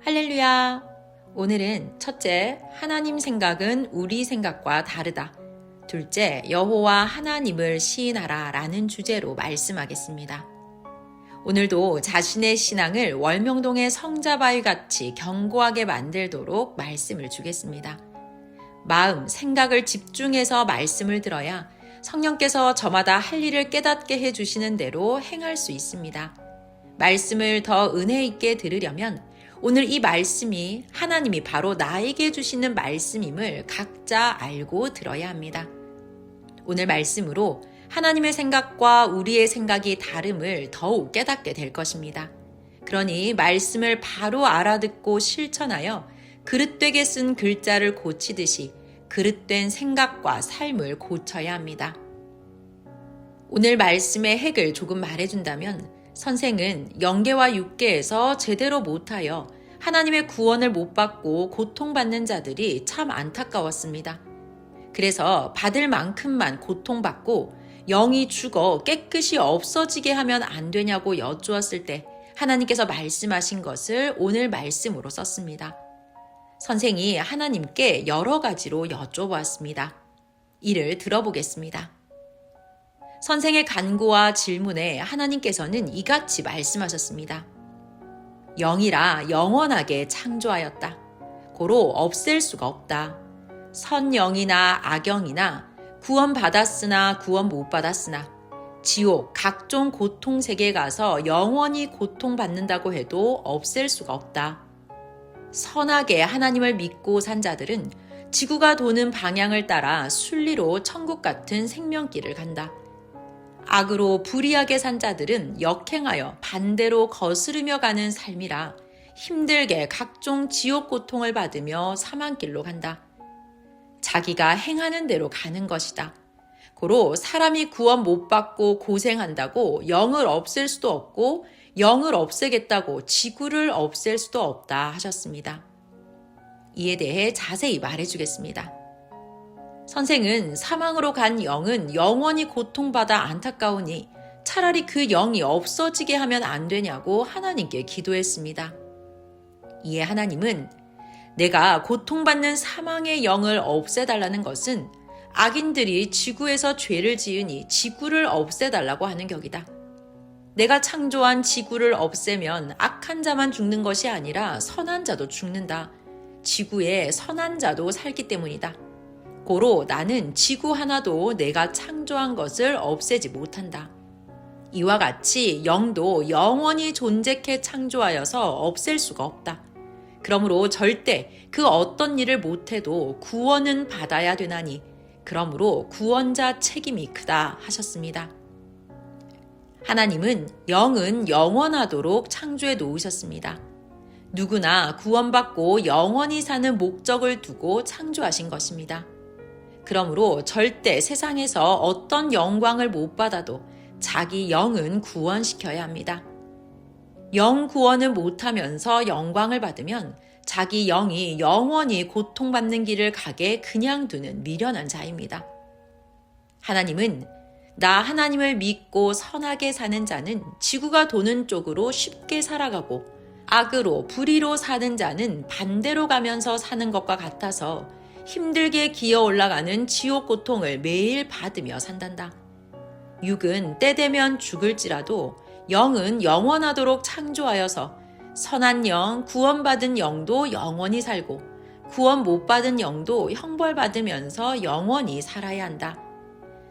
할렐루야! 오늘은 첫째, 하나님 생각은 우리 생각과 다르다. 둘째, 여호와 하나님을 시인하라 라는 주제로 말씀하겠습니다. 오늘도 자신의 신앙을 월명동의 성자바위 같이 견고하게 만들도록 말씀을 주겠습니다. 마음, 생각을 집중해서 말씀을 들어야 성령께서 저마다 할 일을 깨닫게 해주시는 대로 행할 수 있습니다. 말씀을 더 은혜 있게 들으려면 오늘 이 말씀이 하나님이 바로 나에게 주시는 말씀임을 각자 알고 들어야 합니다. 오늘 말씀으로 하나님의 생각과 우리의 생각이 다름을 더욱 깨닫게 될 것입니다. 그러니 말씀을 바로 알아듣고 실천하여 그릇되게 쓴 글자를 고치듯이 그릇된 생각과 삶을 고쳐야 합니다. 오늘 말씀의 핵을 조금 말해준다면 선생은 영계와 육계에서 제대로 못하여 하나님의 구원을 못 받고 고통받는 자들이 참 안타까웠습니다. 그래서 받을 만큼만 고통받고 영이 죽어 깨끗이 없어지게 하면 안 되냐고 여쭈었을 때 하나님께서 말씀하신 것을 오늘 말씀으로 썼습니다. 선생이 하나님께 여러 가지로 여쭤보았습니다. 이를 들어보겠습니다. 선생의 간구와 질문에 하나님께서는 이같이 말씀하셨습니다. 영이라 영원하게 창조하였다. 고로 없앨 수가 없다. 선영이나 악영이나 구원받았으나 구원 못 받았으나 지옥 각종 고통 세계에 가서 영원히 고통받는다고 해도 없앨 수가 없다. 선하게 하나님을 믿고 산 자들은 지구가 도는 방향을 따라 순리로 천국 같은 생명길을 간다. 악으로 불의하게 산 자들은 역행하여 반대로 거스르며 가는 삶이라 힘들게 각종 지옥 고통을 받으며 사망길로 간다. 자기가 행하는 대로 가는 것이다. 고로 사람이 구원 못 받고 고생한다고 영을 없앨 수도 없고 영을 없애겠다고 지구를 없앨 수도 없다 하셨습니다. 이에 대해 자세히 말해주겠습니다. 선생은 사망으로 간 영은 영원히 고통받아 안타까우니 차라리 그 영이 없어지게 하면 안 되냐고 하나님께 기도했습니다. 이에 하나님은 내가 고통받는 사망의 영을 없애달라는 것은 악인들이 지구에서 죄를 지으니 지구를 없애달라고 하는 격이다. 내가 창조한 지구를 없애면 악한 자만 죽는 것이 아니라 선한 자도 죽는다. 지구에 선한 자도 살기 때문이다. 고로 나는 지구 하나도 내가 창조한 것을 없애지 못한다. 이와 같이 영도 영원히 존재케 창조하여서 없앨 수가 없다. 그러므로 절대 그 어떤 일을 못해도 구원은 받아야 되나니 그러므로 구원자 책임이 크다 하셨습니다. 하나님은 영은 영원하도록 창조해 놓으셨습니다. 누구나 구원받고 영원히 사는 목적을 두고 창조하신 것입니다. 그러므로 절대 세상에서 어떤 영광을 못 받아도 자기 영은 구원시켜야 합니다. 영 구원을 못하면서 영광을 받으면 자기 영이 영원히 고통받는 길을 가게 그냥 두는 미련한 자입니다. 하나님은 나 하나님을 믿고 선하게 사는 자는 지구가 도는 쪽으로 쉽게 살아가고 악으로 불의로 사는 자는 반대로 가면서 사는 것과 같아서 힘들게 기어 올라가는 지옥 고통을 매일 받으며 산단다. 육은 때 되면 죽을지라도 영은 영원하도록 창조하여서 선한 영, 구원받은 영도 영원히 살고 구원 못 받은 영도 형벌받으면서 영원히 살아야 한다.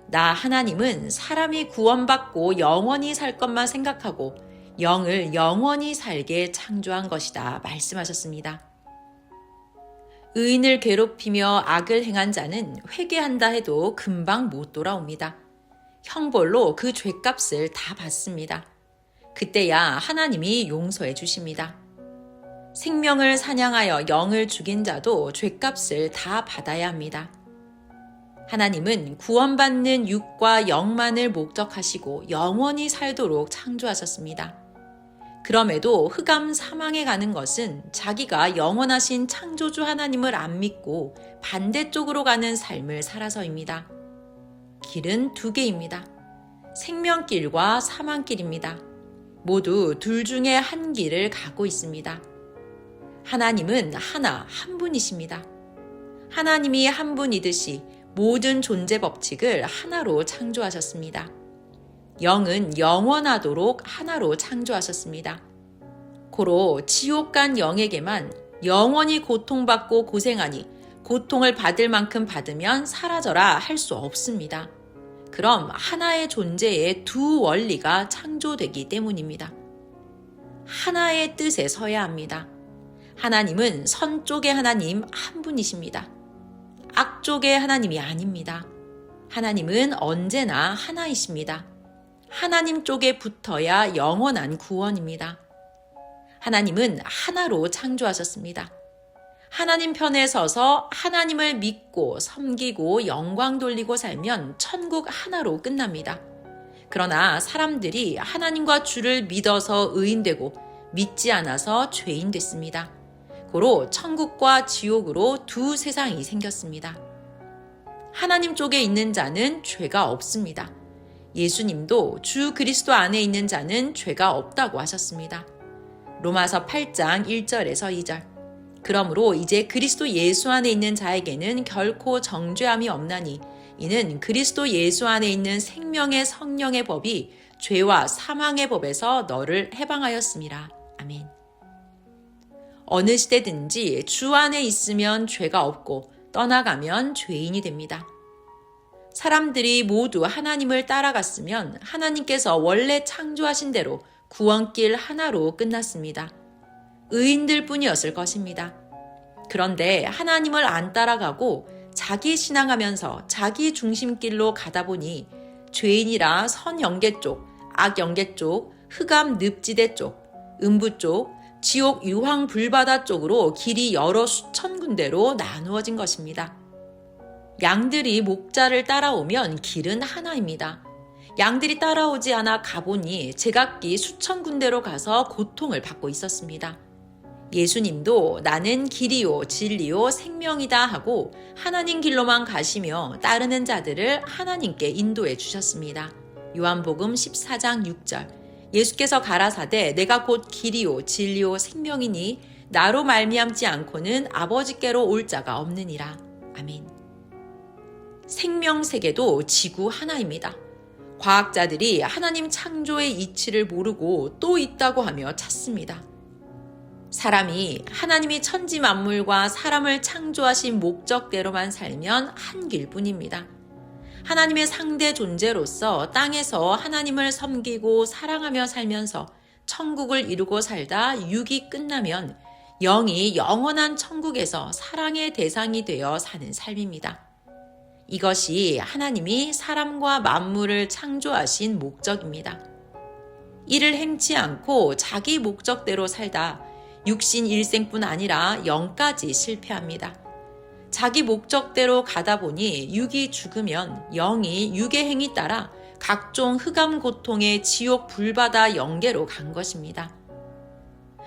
나 하나님은 사람이 구원받고 영원히 살 것만 생각하고 영을 영원히 살게 창조한 것이다 말씀하셨습니다. 의인을 괴롭히며 악을 행한 자는 회개한다 해도 금방 못 돌아옵니다. 형벌로 그 죄값을 다 받습니다. 그때야 하나님이 용서해 주십니다. 생명을 사냥하여 영을 죽인 자도 죄값을 다 받아야 합니다. 하나님은 구원받는 육과 영만을 목적하시고 영원히 살도록 창조하셨습니다. 그럼에도 흑암 사망에 가는 것은 자기가 영원하신 창조주 하나님을 안 믿고 반대쪽으로 가는 삶을 살아서입니다. 길은 두 개입니다. 생명길과 사망길입니다. 모두 둘 중에 한 길을 가고 있습니다. 하나님은 하나, 한 분이십니다. 하나님이 한 분이듯이 모든 존재 법칙을 하나로 창조하셨습니다. 영은 영원하도록 하나로 창조하셨습니다. 고로 지옥 간 영에게만 영원히 고통받고 고생하니 고통을 받을 만큼 받으면 사라져라 할 수 없습니다. 그럼 하나의 존재에 두 원리가 창조되기 때문입니다. 하나의 뜻에 서야 합니다. 하나님은 선 쪽의 하나님 한 분이십니다. 악 쪽의 하나님이 아닙니다. 하나님은 언제나 하나이십니다. 하나님 쪽에 붙어야 영원한 구원입니다. 하나님은 하나로 창조하셨습니다. 하나님 편에 서서 하나님을 믿고 섬기고 영광 돌리고 살면 천국 하나로 끝납니다. 그러나 사람들이 하나님과 주를 믿어서 의인되고 믿지 않아서 죄인 됐습니다. 고로 천국과 지옥으로 두 세상이 생겼습니다. 하나님 쪽에 있는 자는 죄가 없습니다. 예수님도 주 그리스도 안에 있는 자는 죄가 없다고 하셨습니다. 로마서 8장 1절에서 2절. 그러므로 이제 그리스도 예수 안에 있는 자에게는 결코 정죄함이 없나니 이는 그리스도 예수 안에 있는 생명의 성령의 법이 죄와 사망의 법에서 너를 해방하였음이라. 아멘. 어느 시대든지 주 안에 있으면 죄가 없고 떠나가면 죄인이 됩니다. 사람들이 모두 하나님을 따라갔으면 하나님께서 원래 창조하신 대로 구원길 하나로 끝났습니다. 의인들 뿐이었을 것입니다. 그런데 하나님을 안 따라가고 자기 신앙하면서 자기 중심길로 가다 보니 죄인이라 선 영계 쪽, 악 영계 쪽, 흑암 늪지대 쪽, 음부 쪽, 지옥 유황 불바다 쪽으로 길이 여러 수천 군데로 나누어진 것입니다. 양들이 목자를 따라오면 길은 하나입니다. 양들이 따라오지 않아 가보니 제각기 수천 군데로 가서 고통을 받고 있었습니다. 예수님도 나는 길이요 진리요 생명이다 하고 하나님 길로만 가시며 따르는 자들을 하나님께 인도해 주셨습니다. 요한복음 14장 6절. 예수께서 가라사대 내가 곧 길이요 진리요 생명이니 나로 말미암지 않고는 아버지께로 올 자가 없느니라. 아멘. 생명세계도 지구 하나입니다. 과학자들이 하나님 창조의 이치를 모르고 또 있다고 하며 찾습니다. 사람이 하나님이 천지 만물과 사람을 창조하신 목적대로만 살면 한 길뿐입니다. 하나님의 상대 존재로서 땅에서 하나님을 섬기고 사랑하며 살면서 천국을 이루고 살다 육이 끝나면 영이 영원한 천국에서 사랑의 대상이 되어 사는 삶입니다. 이것이 하나님이 사람과 만물을 창조하신 목적입니다. 이를 행치 않고 자기 목적대로 살다 육신 일생뿐 아니라 영까지 실패합니다. 자기 목적대로 가다 보니 육이 죽으면 영이 육의 행위 따라 각종 흑암 고통의 지옥 불바다 영계로 간 것입니다.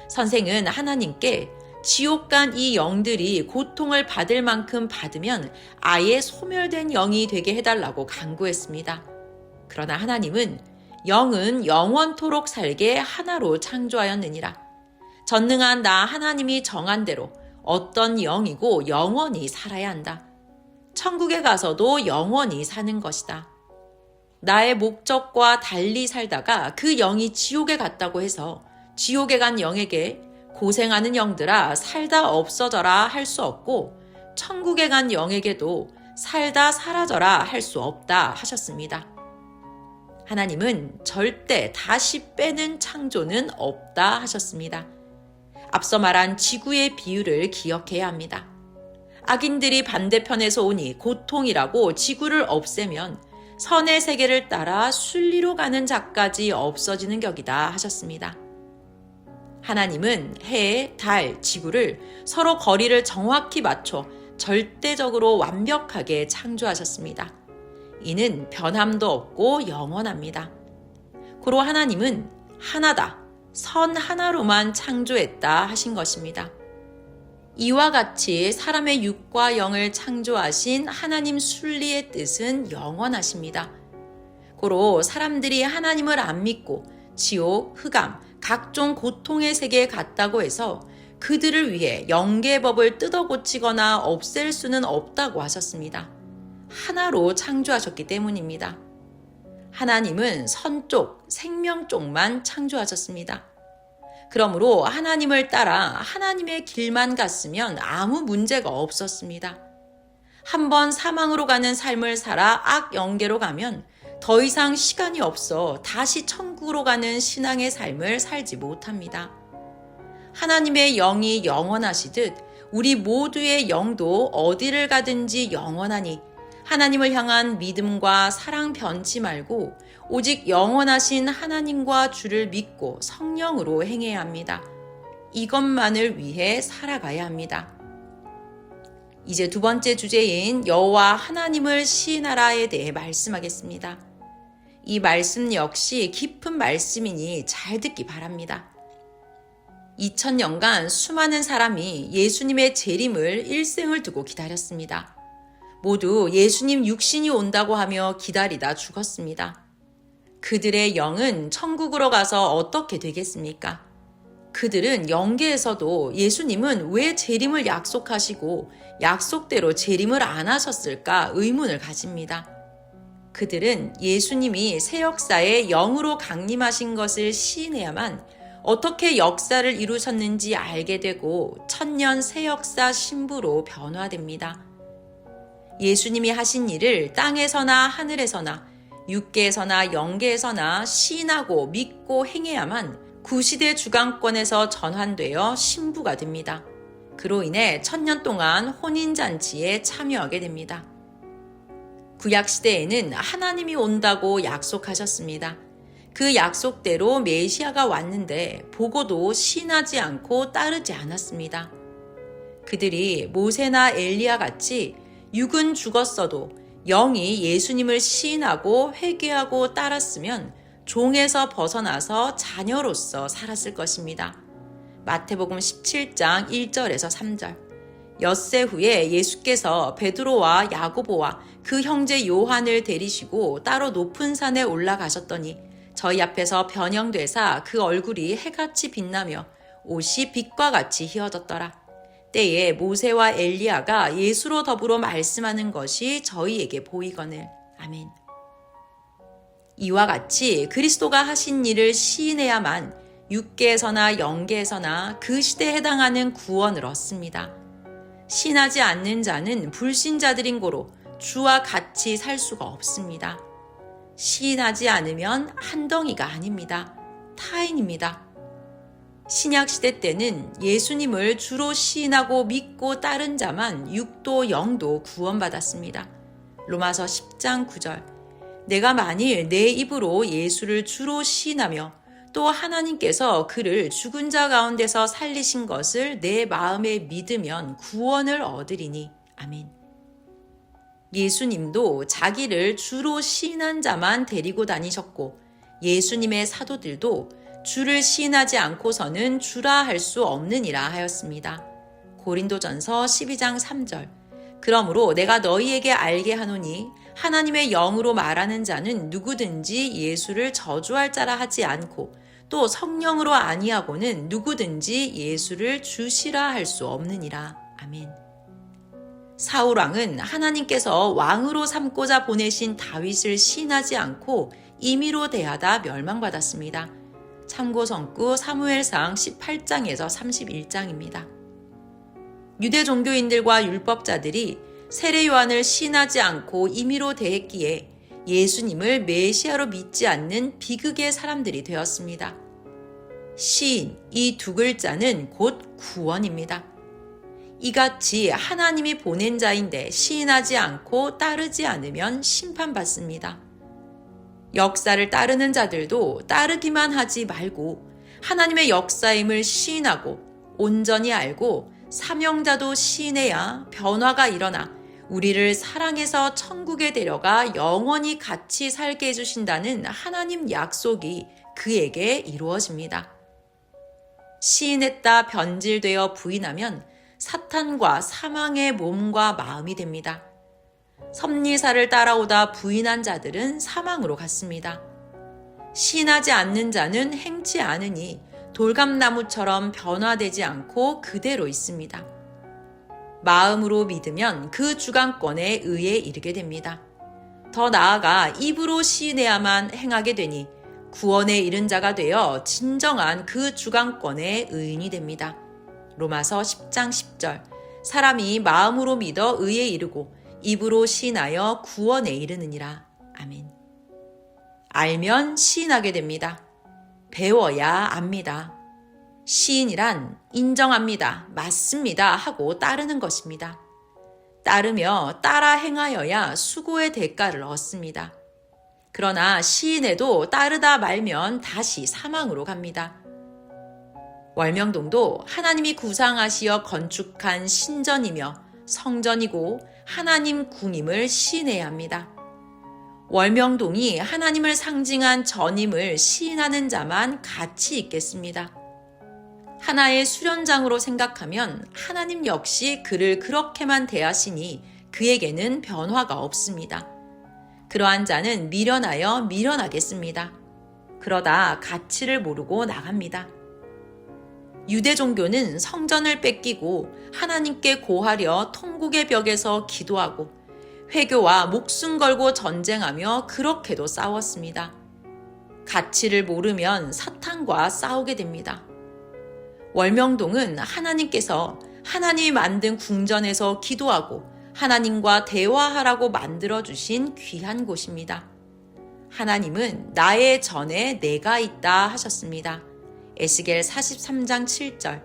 선생은 하나님께 지옥 간 이 영들이 고통을 받을 만큼 받으면 아예 소멸된 영이 되게 해달라고 간구했습니다. 그러나 하나님은 영은 영원토록 살게 하나로 창조하였느니라. 전능한 나 하나님이 정한 대로 어떤 영이고 영원히 살아야 한다. 천국에 가서도 영원히 사는 것이다. 나의 목적과 달리 살다가 그 영이 지옥에 갔다고 해서 지옥에 간 영에게 고생하는 영들아 살다 없어져라 할 수 없고 천국에 간 영에게도 살다 사라져라 할 수 없다 하셨습니다. 하나님은 절대 다시 빼는 창조는 없다 하셨습니다. 앞서 말한 지구의 비유를 기억해야 합니다. 악인들이 반대편에서 오니 고통이라고 지구를 없애면 선의 세계를 따라 순리로 가는 자까지 없어지는 격이다 하셨습니다. 하나님은 해, 달, 지구를 서로 거리를 정확히 맞춰 절대적으로 완벽하게 창조하셨습니다. 이는 변함도 없고 영원합니다. 고로 하나님은 하나다, 선 하나로만 창조했다 하신 것입니다. 이와 같이 사람의 육과 영을 창조하신 하나님 순리의 뜻은 영원하십니다. 고로 사람들이 하나님을 안 믿고 지옥, 흑암, 각종 고통의 세계에 갔다고 해서 그들을 위해 영계법을 뜯어 고치거나 없앨 수는 없다고 하셨습니다. 하나로 창조하셨기 때문입니다. 하나님은 선 쪽, 생명 쪽만 창조하셨습니다. 그러므로 하나님을 따라 하나님의 길만 갔으면 아무 문제가 없었습니다. 한번 사망으로 가는 삶을 살아 악 영계로 가면 더 이상 시간이 없어 다시 천국으로 가는 신앙의 삶을 살지 못합니다. 하나님의 영이 영원하시듯 우리 모두의 영도 어디를 가든지 영원하니 하나님을 향한 믿음과 사랑 변치 말고 오직 영원하신 하나님과 주를 믿고 성령으로 행해야 합니다. 이것만을 위해 살아가야 합니다. 이제 두 번째 주제인 여호와 하나님을 시인하라에 대해 말씀하겠습니다. 이 말씀 역시 깊은 말씀이니 잘 듣기 바랍니다. 2000년간 수많은 사람이 예수님의 재림을 일생을 두고 기다렸습니다. 모두 예수님 육신이 온다고 하며 기다리다 죽었습니다. 그들의 영은 천국으로 가서 어떻게 되겠습니까? 그들은 영계에서도 예수님은 왜 재림을 약속하시고 약속대로 재림을 안 하셨을까 의문을 가집니다. 그들은 예수님이 새 역사에 영으로 강림하신 것을 시인해야만 어떻게 역사를 이루셨는지 알게 되고 천년 새 역사 신부로 변화됩니다. 예수님이 하신 일을 땅에서나 하늘에서나 육계에서나 영계에서나 시인하고 믿고 행해야만 구시대 주강권에서 전환되어 신부가 됩니다. 그로 인해 천년 동안 혼인잔치에 참여하게 됩니다. 구약시대에는 하나님이 온다고 약속하셨습니다. 그 약속대로 메시아가 왔는데 보고도 시인하지 않고 따르지 않았습니다. 그들이 모세나 엘리야 같이 육은 죽었어도 영이 예수님을 시인하고 회개하고 따랐으면 종에서 벗어나서 자녀로서 살았을 것입니다. 마태복음 17장 1절에서 3절. 엿새 후에 예수께서 베드로와 야고보와 그 형제 요한을 데리시고 따로 높은 산에 올라가셨더니 저희 앞에서 변형되사 그 얼굴이 해같이 빛나며 옷이 빛과 같이 희어졌더라. 때에 모세와 엘리야가 예수로 더불어 말씀하는 것이 저희에게 보이거늘. 아멘. 이와 같이 그리스도가 하신 일을 시인해야만 육계에서나 영계에서나 그 시대에 해당하는 구원을 얻습니다. 시인하지 않는 자는 불신자들인 고로 주와 같이 살 수가 없습니다. 시인하지 않으면 한덩이가 아닙니다. 타인입니다. 신약시대 때는 예수님을 주로 시인하고 믿고 따른 자만 육도 영도 구원받았습니다. 로마서 10장 9절. 내가 만일 내 입으로 예수를 주로 시인하며 또 하나님께서 그를 죽은 자 가운데서 살리신 것을 내 마음에 믿으면 구원을 얻으리니. 아멘. 예수님도 자기를 주로 시인한 자만 데리고 다니셨고 예수님의 사도들도 주를 시인하지 않고서는 주라 할 수 없느니라 하였습니다. 고린도전서 12장 3절. 그러므로 내가 너희에게 알게 하노니 하나님의 영으로 말하는 자는 누구든지 예수를 저주할 자라 하지 않고 또 성령으로 아니하고는 누구든지 예수를 주시라 할 수 없느니라. 아멘. 사울왕은 하나님께서 왕으로 삼고자 보내신 다윗을 시인하지 않고 임의로 대하다 멸망받았습니다. 참고성구 사무엘상 18장에서 31장입니다. 유대 종교인들과 율법자들이 세례 요한을 시인하지 않고 임의로 대했기에 예수님을 메시아로 믿지 않는 비극의 사람들이 되었습니다. 시인, 이 두 글자는 곧 구원입니다. 이같이 하나님이 보낸 자인데 시인하지 않고 따르지 않으면 심판받습니다. 역사를 따르는 자들도 따르기만 하지 말고 하나님의 역사임을 시인하고 온전히 알고 사명자도 시인해야 변화가 일어나 우리를 사랑해서 천국에 데려가 영원히 같이 살게 해주신다는 하나님 약속이 그에게 이루어집니다. 시인했다 변질되어 부인하면 사탄과 사망의 몸과 마음이 됩니다. 섭리사를 따라오다 부인한 자들은 사망으로 갔습니다. 시인하지 않는 자는 행치 않으니 돌감나무처럼 변화되지 않고 그대로 있습니다. 마음으로 믿으면 그 주관권에 의해 이르게 됩니다. 더 나아가 입으로 시인해야만 행하게 되니 구원에 이른 자가 되어 진정한 그 주관권의 의인이 됩니다. 로마서 10장 10절. 사람이 마음으로 믿어 의에 이르고 입으로 시인하여 구원에 이르느니라. 아멘. 알면 시인하게 됩니다. 배워야 압니다. 시인이란 인정합니다, 맞습니다 하고 따르는 것입니다. 따르며 따라 행하여야 수고의 대가를 얻습니다. 그러나 시인에도 따르다 말면 다시 사망으로 갑니다. 월명동도 하나님이 구상하시어 건축한 신전이며 성전이고 하나님 궁임을 시인해야 합니다. 월명동이 하나님을 상징한 전임을 시인하는 자만 가치 있겠습니다. 하나의 수련장으로 생각하면 하나님 역시 그를 그렇게만 대하시니 그에게는 변화가 없습니다. 그러한 자는 미련하여 미련하겠습니다. 그러다 가치를 모르고 나갑니다. 유대 종교는 성전을 뺏기고 하나님께 고하려 통곡의 벽에서 기도하고 회교와 목숨 걸고 전쟁하며 그렇게도 싸웠습니다. 가치를 모르면 사탄과 싸우게 됩니다. 월명동은 하나님께서 하나님이 만든 궁전에서 기도하고 하나님과 대화하라고 만들어주신 귀한 곳입니다. 하나님은 나의 전에 내가 있다 하셨습니다. 에스겔 43장 7절.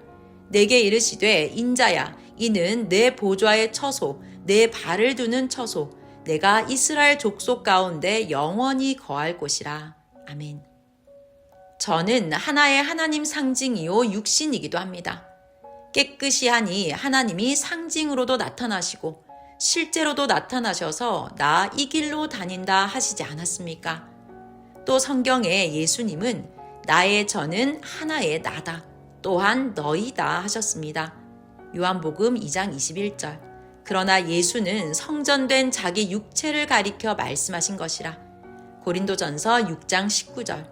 내게 이르시되 인자야 이는 내 보좌의 처소 내 발을 두는 처소 내가 이스라엘 족속 가운데 영원히 거할 곳이라. 아멘. 저는 하나의 하나님 상징이요 육신이기도 합니다. 깨끗이 하니 하나님이 상징으로도 나타나시고 실제로도 나타나셔서 나 이 길로 다닌다 하시지 않았습니까? 또 성경에 예수님은 나의 저는 하나의 나다 또한 너희다 하셨습니다. 요한복음 2장 21절. 그러나 예수는 성전된 자기 육체를 가리켜 말씀하신 것이라. 고린도전서 6장 19절.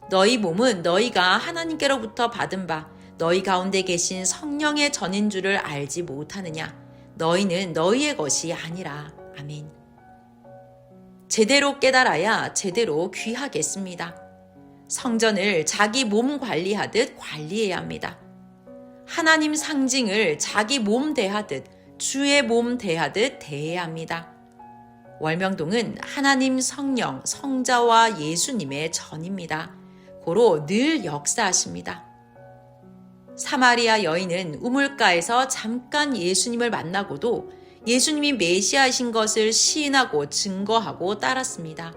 너희 몸은 너희가 하나님께로부터 받은 바 너희 가운데 계신 성령의 전인 줄을 알지 못하느냐. 너희는 너희의 것이 아니라. 아멘. 제대로 깨달아야 제대로 귀하겠습니다. 성전을 자기 몸 관리하듯 관리해야 합니다. 하나님 상징을 자기 몸 대하듯 주의 몸 대하듯 대해야 합니다. 월명동은 하나님 성령, 성자와 예수님의 전입니다. 고로 늘 역사하십니다. 사마리아 여인은 우물가에서 잠깐 예수님을 만나고도 예수님이 메시아이신 것을 시인하고 증거하고 따랐습니다.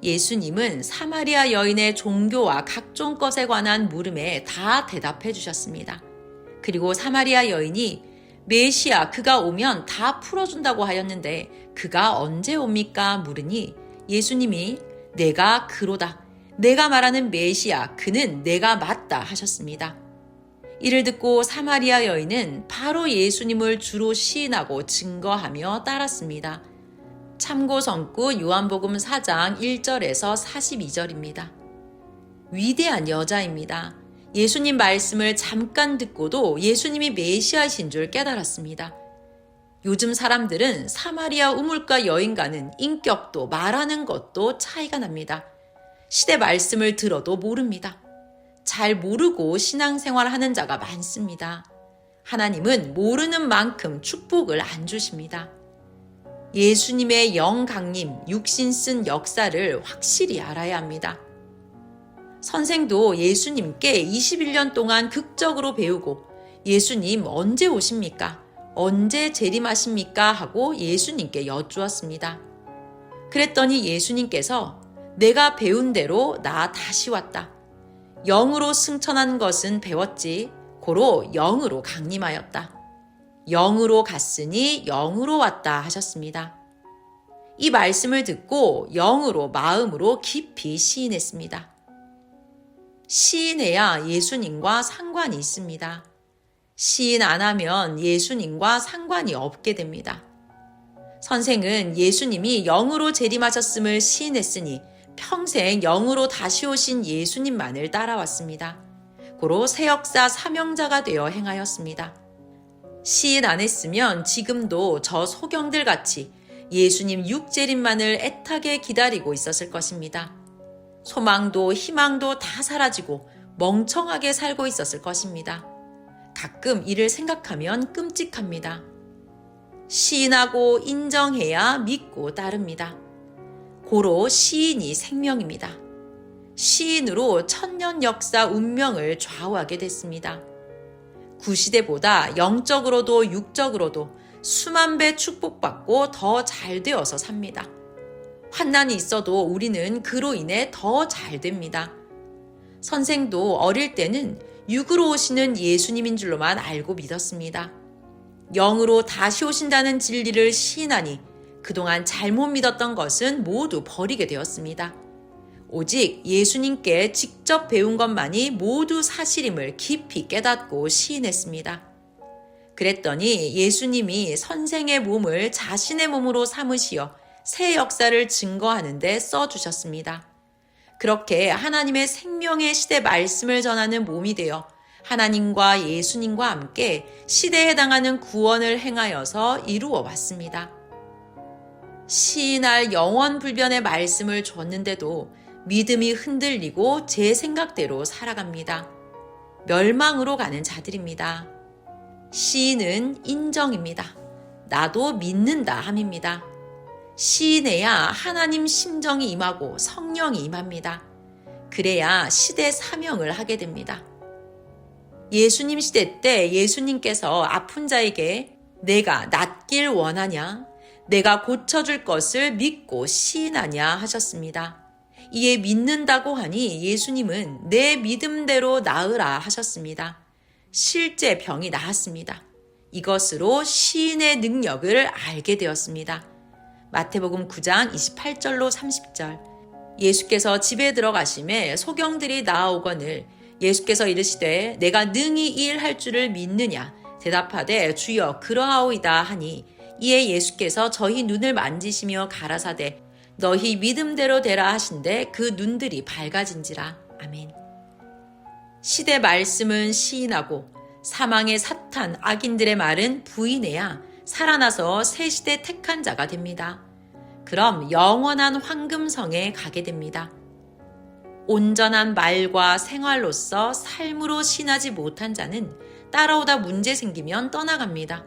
예수님은 사마리아 여인의 종교와 각종 것에 관한 물음에 다 대답해 주셨습니다. 그리고 사마리아 여인이 메시아 그가 오면 다 풀어준다고 하였는데 그가 언제 옵니까? 물으니 예수님이 내가 그로다. 내가 말하는 메시아 그는 내가 맞다 하셨습니다. 이를 듣고 사마리아 여인은 바로 예수님을 주로 시인하고 증거하며 따랐습니다. 참고 성구 요한복음 4장 1절에서 42절입니다. 위대한 여자입니다. 예수님 말씀을 잠깐 듣고도 예수님이 메시아이신 줄 깨달았습니다. 요즘 사람들은 사마리아 우물가 여인과는 인격도 말하는 것도 차이가 납니다. 시대 말씀을 들어도 모릅니다. 잘 모르고 신앙생활 하는 자가 많습니다. 하나님은 모르는 만큼 축복을 안 주십니다. 예수님의 영 강림, 육신 쓴 역사를 확실히 알아야 합니다. 선생도 예수님께 21년 동안 극적으로 배우고 예수님 언제 오십니까? 언제 재림하십니까? 하고 예수님께 여쭈었습니다. 그랬더니 예수님께서 내가 배운 대로 나 다시 왔다. 영으로 승천한 것은 배웠지 고로 영으로 강림하였다. 영으로 갔으니 영으로 왔다 하셨습니다. 이 말씀을 듣고 영으로 마음으로 깊이 시인했습니다. 시인해야 예수님과 상관이 있습니다. 시인 안 하면 예수님과 상관이 없게 됩니다. 선생은 예수님이 영으로 재림하셨음을 시인했으니 평생 영으로 다시 오신 예수님만을 따라왔습니다. 고로 새 역사 사명자가 되어 행하였습니다. 시인 안 했으면 지금도 저 소경들 같이 예수님 육재림만을 애타게 기다리고 있었을 것입니다. 소망도 희망도 다 사라지고 멍청하게 살고 있었을 것입니다. 가끔 이를 생각하면 끔찍합니다. 시인하고 인정해야 믿고 따릅니다. 고로 시인이 생명입니다. 시인으로 천년 역사 운명을 좌우하게 됐습니다. 구시대보다 영적으로도 육적으로도 수만 배 축복받고 더 잘 되어서 삽니다. 환난이 있어도 우리는 그로 인해 더 잘 됩니다. 선생도 어릴 때는 육으로 오시는 예수님인 줄로만 알고 믿었습니다. 영으로 다시 오신다는 진리를 시인하니 그동안 잘못 믿었던 것은 모두 버리게 되었습니다. 오직 예수님께 직접 배운 것만이 모두 사실임을 깊이 깨닫고 시인했습니다. 그랬더니 예수님이 선생의 몸을 자신의 몸으로 삼으시어 새 역사를 증거하는 데 써주셨습니다. 그렇게 하나님의 생명의 시대 말씀을 전하는 몸이 되어 하나님과 예수님과 함께 시대에 해당하는 구원을 행하여서 이루어 왔습니다. 시인할 영원불변의 말씀을 줬는데도 믿음이 흔들리고 제 생각대로 살아갑니다. 멸망으로 가는 자들입니다. 시인은 인정입니다. 나도 믿는다 함입니다. 시인해야 하나님 심정이 임하고 성령이 임합니다. 그래야 시대 사명을 하게 됩니다. 예수님 시대 때 예수님께서 아픈 자에게 내가 낫길 원하냐? 내가 고쳐줄 것을 믿고 시인하냐 하셨습니다. 이에 믿는다고 하니 예수님은 내 믿음대로 나으라 하셨습니다. 실제 병이 나았습니다. 이것으로 시인의 능력을 알게 되었습니다. 마태복음 9장 28절로 30절. 예수께서 집에 들어가심에 소경들이 나아오거늘 예수께서 이르시되 내가 능히 이 일 할 줄을 믿느냐 대답하되 주여 그러하오이다 하니 이에 예수께서 저희 눈을 만지시며 가라사대 너희 믿음대로 되라 하신대 그 눈들이 밝아진지라. 아멘. 시대 말씀은 시인하고 사망의 사탄 악인들의 말은 부인해야 살아나서 새 시대 택한 자가 됩니다. 그럼 영원한 황금성에 가게 됩니다. 온전한 말과 생활로서 삶으로 시인하지 못한 자는 따라오다 문제 생기면 떠나갑니다.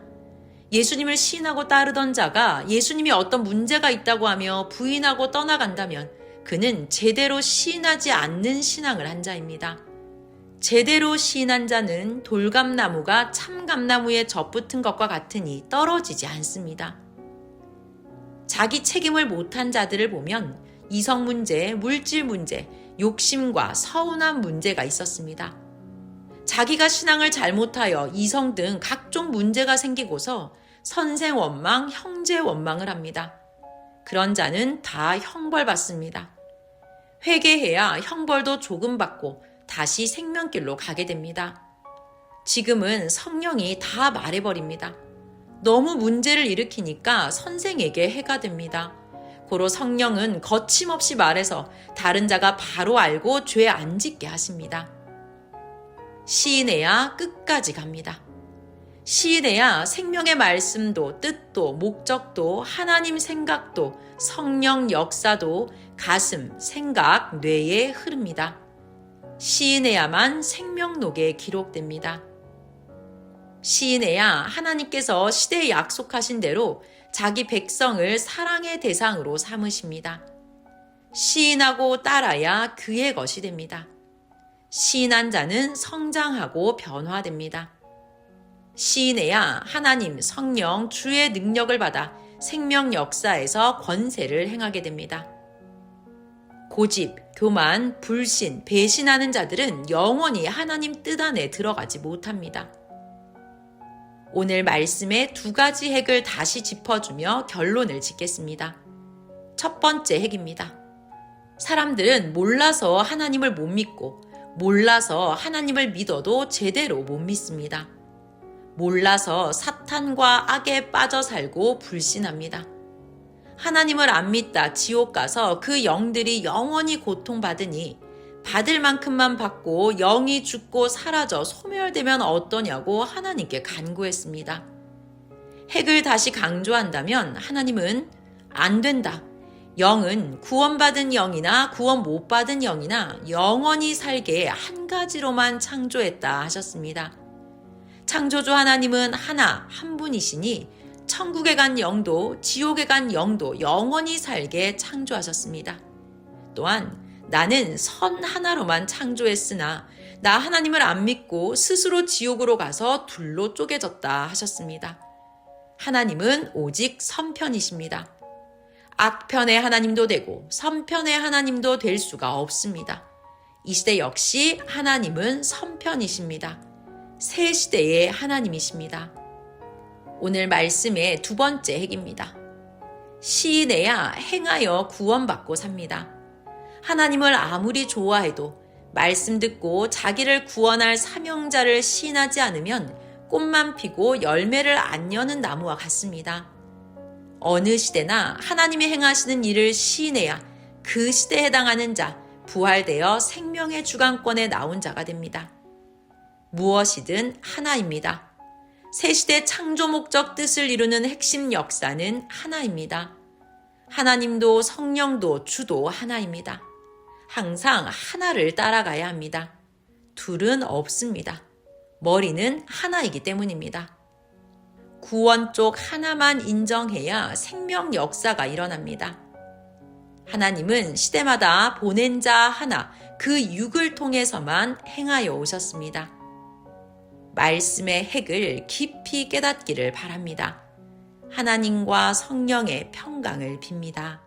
예수님을 시인하고 따르던 자가 예수님이 어떤 문제가 있다고 하며 부인하고 떠나간다면 그는 제대로 시인하지 않는 신앙을 한 자입니다. 제대로 시인한 자는 돌감나무가 참감나무에 접붙은 것과 같으니 떨어지지 않습니다. 자기 책임을 못한 자들을 보면 이성 문제, 물질 문제, 욕심과 서운한 문제가 있었습니다. 자기가 신앙을 잘못하여 이성 등 각종 문제가 생기고서 선생 원망, 형제 원망을 합니다. 그런 자는 다 형벌받습니다. 회개해야 형벌도 조금 받고 다시 생명길로 가게 됩니다. 지금은 성령이 다 말해버립니다. 너무 문제를 일으키니까 선생에게 해가 됩니다. 고로 성령은 거침없이 말해서 다른 자가 바로 알고 죄 안 짓게 하십니다. 시인해야 끝까지 갑니다. 시인해야 생명의 말씀도 뜻도 목적도 하나님 생각도 성령 역사도 가슴, 생각, 뇌에 흐릅니다. 시인해야만 생명록에 기록됩니다. 시인해야 하나님께서 시대에 약속하신 대로 자기 백성을 사랑의 대상으로 삼으십니다. 시인하고 따라야 그의 것이 됩니다. 시인한 자는 성장하고 변화됩니다. 시인해야 하나님, 성령, 주의 능력을 받아 생명 역사에서 권세를 행하게 됩니다. 고집, 교만, 불신, 배신하는 자들은 영원히 하나님 뜻 안에 들어가지 못합니다. 오늘 말씀의 두 가지 핵을 다시 짚어주며 결론을 짓겠습니다. 첫 번째 핵입니다. 사람들은 몰라서 하나님을 못 믿고 몰라서 하나님을 믿어도 제대로 못 믿습니다. 몰라서 사탄과 악에 빠져 살고 불신합니다. 하나님을 안 믿다 지옥 가서 그 영들이 영원히 고통받으니 받을 만큼만 받고 영이 죽고 사라져 소멸되면 어떠냐고 하나님께 간구했습니다. 핵을 다시 강조한다면 하나님은 안 된다. 영은 구원받은 영이나 구원 못 받은 영이나 영원히 살게 한 가지로만 창조했다 하셨습니다. 창조주 하나님은 한 분이시니 천국에 간 영도 지옥에 간 영도 영원히 살게 창조하셨습니다. 또한 나는 선 하나로만 창조했으나 나 하나님을 안 믿고 스스로 지옥으로 가서 둘로 쪼개졌다 하셨습니다. 하나님은 오직 선편이십니다. 악편의 하나님도 되고 선편의 하나님도 될 수가 없습니다. 이 시대 역시 하나님은 선편이십니다. 새 시대의 하나님이십니다. 오늘 말씀의 두 번째 핵입니다. 시인해야 행하여 구원받고 삽니다. 하나님을 아무리 좋아해도 말씀 듣고 자기를 구원할 사명자를 시인하지 않으면 꽃만 피고 열매를 안 여는 나무와 같습니다. 어느 시대나 하나님이 행하시는 일을 시인해야 그 시대에 해당하는 자, 부활되어 생명의 주관권에 나온 자가 됩니다. 무엇이든 하나입니다. 새 시대 창조 목적 뜻을 이루는 핵심 역사는 하나입니다. 하나님도 성령도 주도 하나입니다. 항상 하나를 따라가야 합니다. 둘은 없습니다. 머리는 하나이기 때문입니다. 구원 쪽 하나만 인정해야 생명 역사가 일어납니다. 하나님은 시대마다 보낸 자 하나, 그 육을 통해서만 행하여 오셨습니다. 말씀의 핵을 깊이 깨닫기를 바랍니다. 하나님과 성령의 평강을 빕니다.